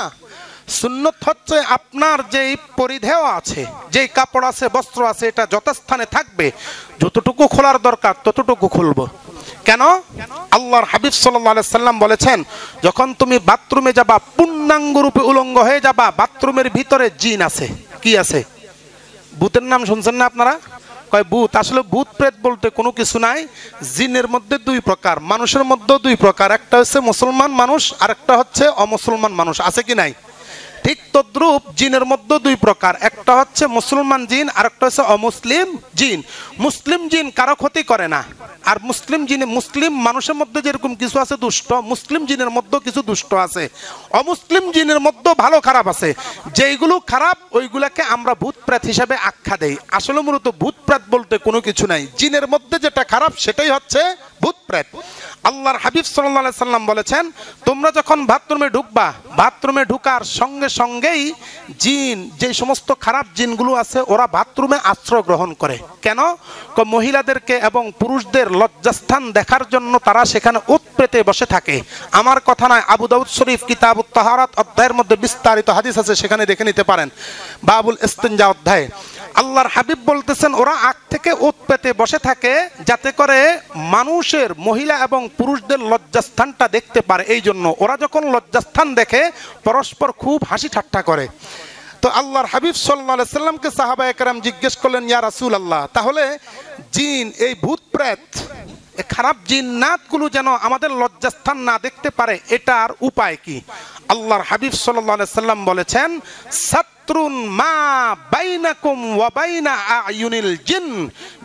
সুন্নত হচ্ছে আপনার যেই পরিধেয় আছে, যেই কাপড় আছে, বস্ত্র আছে, এটা যথাস্থানে থাকবে, যতটুকু খোলার দরকার ততটুকু খুলবো। কেন? আল্লাহর হাবিব সাল্লাল্লাহু আলাইহি সাল্লাম বলেছেন, যখন তুমি বাথরুমে যাবা পূর্ণাঙ্গ রূপে উলঙ্গ হয়ে যাবা, বাথরুমের ভিতরে জিন আছে। কি আছে? ভূতের নাম শুনছেন না আপনারা? কয় ভূত। আসলে ভূত প্রেত বলতে কোনো কিছু নাই। জিনের মধ্যে দুই প্রকার, মানুষের মধ্যে দুই প্রকার, একটা হচ্ছে মুসলমান মানুষ আর একটা হচ্ছে অমুসলমান মানুষ। আছে কি নাই? ঠিক তদ্রূপ জিনের মধ্যে দুই প্রকার, একটা হচ্ছে মুসলমান জিন আর একটা হচ্ছে অমুসলিম জিন। মুসলিম জিন কারো ক্ষতি করে না, আর মুসলিম জিন, মুসলিম মানুষের মধ্যে যেরকম কিছু আছে দুষ্ট, মুসলিম জিনের মধ্যে কিছু দুষ্ট আছে। অমুসলিম জিনের মধ্যে ভালো খারাপ আছে। যেইগুলো খারাপ ওইগুলাকে আমরা ভূত প্রেত হিসাবে আখ্যা দেই। আসলে মূলত ভূত প্রেত বলতে কোনো কিছু নাই, জিনের মধ্যে যেটা খারাপ সেটাই হচ্ছে ভূত প্রেত। আল্লাহর হাবিব সাল্লাল্লাহু আলাইহি সাল্লাম বলেছেন, তোমরা যখন বাথরুমে ঢুকবা, বাথরুমে ঢুকার সঙ্গে সঙ্গেই জিন, যে সমস্ত খারাপ জিনগুলো আছে, ওরা বাথরুমে আশ্রয় গ্রহণ করে। কেন? মহিলাদেরকে এবং পুরুষদের লজ্জাস্থান দেখার জন্য তারা সেখানে ওত পেতে বসে থাকে। আমার কথা নয়, আবু দাউদ শরীফ কিতাবুত তাহারাত অধ্যায়ের মধ্যে বিস্তারিত হাদিস আছে, সেখানে দেখে নিতে পারেন, বাবুল ইস্তিনজা অধ্যায়ে। আল্লাহর হাবিব বলতেছেন, ওরা আগ থেকে ওত পেতে বসে থাকে যাতে করে মানুষের, মহিলা এবং পুরুষদের লজ্জাস্থানটা দেখতে পারে। এই জন্য ওরা যখন লজ্জাস্থান দেখে পরস্পর খুব হাসি ঠাট্টা করে। তো আল্লাহর হাবিব সাল্লাল্লাহু আলাইহি সাল্লামকে সাহাবায়ে কেরাম জিজ্ঞেস করলেন, ইয়া রাসূলুল্লাহ, তাহলে জিন, এই ভূত প্রেত, এই খারাপ জিন্নাতগুলো যেন আমাদের লজ্জাস্থান না দেখতে পারে, এটার উপায় কি? আল্লাহর হাবিব সাল্লাল্লাহু আলাইহি সাল্লাম বলেছেন, সাতরুন মা বাইনাকুম ওয়া বাইনা আয়ুনিল জিন।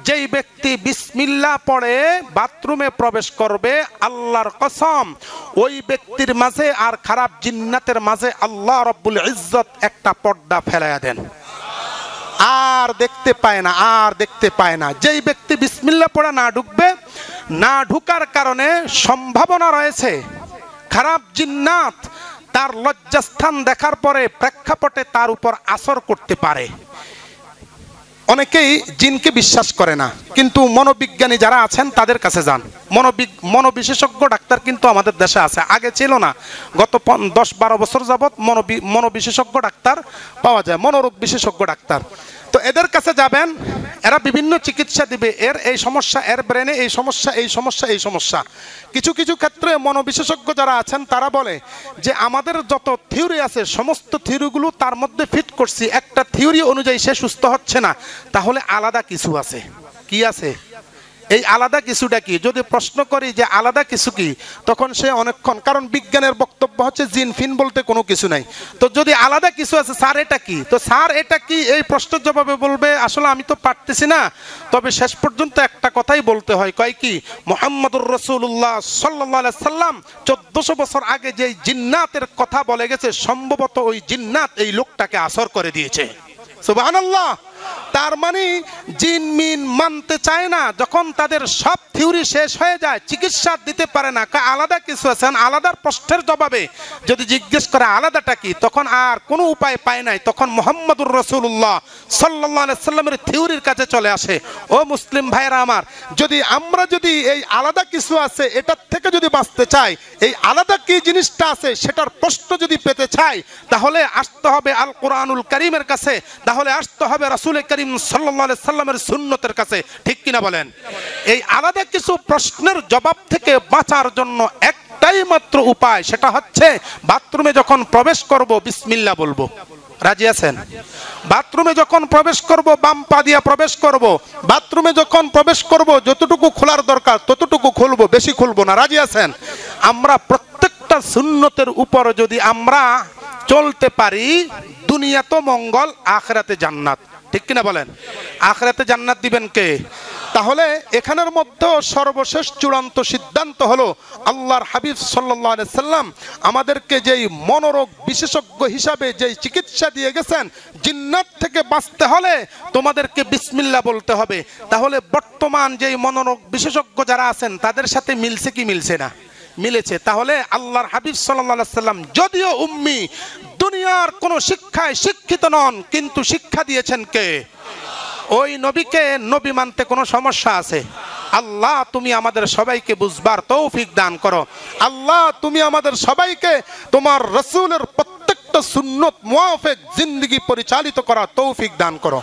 যেই ব্যক্তি বিসমিল্লাহ পড়ে বাথরুমে প্রবেশ করবে, আল্লাহর কসম ওই ব্যক্তির মাঝে আর খারাপ জিন্নাতের মাঝে আল্লাহ রব্বুল ইজ্জত একটা পর্দা ফেলাইয়া দেন, আর দেখতে পায় না, আর দেখতে পায় না। যেই ব্যক্তি বিসমিল্লাহ পড়া না ঢুকবে, না ঢুকার কারণে সম্ভাবনা রয়েছে খারাপ জিন্নাত তার লজ্জাস্থান দেখার পরে প্রেক্ষাপটে তার উপর আসর করতে পারে। অনেকেই জিনকে বিশ্বাস করে না, কিন্তু মনোবিজ্ঞানী যারা আছেন তাদের কাছে যান, মনোবিশেষজ্ঞ ডাক্তার কিন্তু আমাদের দেশে আছে, আগে ছিল না। গত 10-12 বছর যাবৎ মনোবিশেষজ্ঞ ডাক্তার পাওয়া যায়, মনোরোগ বিশেষজ্ঞ ডাক্তার। তো এদের কাছে যাবেন, এরা বিভিন্ন চিকিৎসা দিবে, এর এই সমস্যা, এর ব্রেনে এই সমস্যা, এই সমস্যা, এই সমস্যা। কিছু কিছু ক্ষেত্রে মনোবিশেষজ্ঞ যারা আছেন তারা বলে যে আমাদের যত থিওরি আছে সমস্ত থিওরিগুলো তার মধ্যে ফিট করছি, একটা থিওরি অনুযায়ী সে সুস্থ হচ্ছে না, তাহলে আলাদা কিছু আছে। কি আছে? এই আলাদা কিছুটা কি? যদি প্রশ্ন করি যে আলাদা কিছু কি, তখন সে অনেকক্ষণ, কারণ বিজ্ঞানের বক্তব্য হচ্ছে জিন ফিন বলতে কোনো কিছু নাই। তো যদি আলাদা কিছু আছে, স্যার এটা কি, তো স্যার এটা কি এই প্রশ্নের জবাবে বলবে আসলে আমি তো পারতেছি না, তবে শেষ পর্যন্ত একটা কথাই বলতে হয়, কয় কি, মুহাম্মদুর রাসূলুল্লাহ সাল্লাল্লাহু আলাইহি সাল্লাম 1400 বছর আগে যে জিন্নাতের কথা বলে গেছে, সম্ভবত ওই জিন্নাত এই লোকটাকে আসর করে দিয়েছে। সুবহানাল্লাহ। তার মানে জিন মিন মানতে চায় না, যখন তাদের সব থিওরি শেষ হয়ে যায়, চিকিৎসা দিতে পারে না, আলাদা কিছু আছেন, আলাদার প্রশ্নের জবাবে যদি জিজ্ঞেস করে আলাদাটা কি, তখন আর কোনো উপায় পায় নাই, তখন মুহাম্মদুর রাসূলুল্লাহ সাল্লাল্লাহু আলাইহি সাল্লামের থিওরির কাছে চলে আসে। ও মুসলিম ভাইরা আমার, যদি আমরা যদি এই আলাদা কিছু আছে এটার থেকে যদি বাঁচতে চাই, এই আলাদা কি জিনিসটা আছে সেটার প্রশ্ন যদি পেতে চাই, তাহলে আসতে হবে আল কোরআনুল কারীমের কাছে, তাহলে আসতে হবে রাসূল করিম সাল্লাল্লাহু আলাইহি সাল্লামের সুন্নতের কাছে। ঠিক কিনা বলেন? এই আলাদা কিছু প্রশ্নের জবাব থেকে বাঁচার জন্য একটাই মাত্র উপায়, সেটা হচ্ছে বাথরুমে যখন প্রবেশ করব বিসমিল্লাহ বলবো। রাজি আছেন? বাথরুমে যখন প্রবেশ করব বাম পা দিয়ে প্রবেশ করব, বাথরুমে যখন প্রবেশ করব যতটুকু খোলার দরকার ততটুকু খুলবো, বেশি খুলবো না। রাজি আছেন? আমরা প্রত্যেকটা সুন্নতের উপর যদি আমরা চলতে পারি, দুনিয়া তো মঙ্গল, আখিরাতে জান্নাত। ঠিক কিনা বলেন? আখিরাতে জান্নাত দিবেন কে? তাহলে এখানের মধ্যে সর্বশেষ চূড়ান্ত সিদ্ধান্ত হলো আল্লাহর হাবিব সাল্লাল্লাহু আলাইহি সাল্লাম আমাদেরকে যেই মনোরোগ বিশেষজ্ঞ হিসাবে যেই চিকিৎসা দিয়ে গেছেন, জিন্নাত থেকে বাঁচতে হলে তোমাদেরকে বিসমিল্লাহ বলতে হবে। তাহলে বর্তমান যেই মনোরোগ বিশেষজ্ঞ যারা আছেন তাদের সাথে মিলছে কি মিলছে না? মিলেছে। তাহলে আল্লাহর হাবিব সাল্লাল্লাহু আলাইহি সাল্লাম যদিও উম্মি, দুনিয়ার কোন শিক্ষায় শিক্ষিত নন, কিন্তু শিক্ষা দিয়েছেন কে? ওই নবীকে। নবী মানতে কোনো সমস্যা আছে? আল্লাহ তুমি আমাদের সবাইকে বুঝবার তৌফিক দান করো। আল্লাহ তুমি আমাদের সবাইকে তোমার রাসূলের প্রত্যেকটা সুন্নত মুআফিক জিন্দেগি পরিচালিত করার তৌফিক দান করো।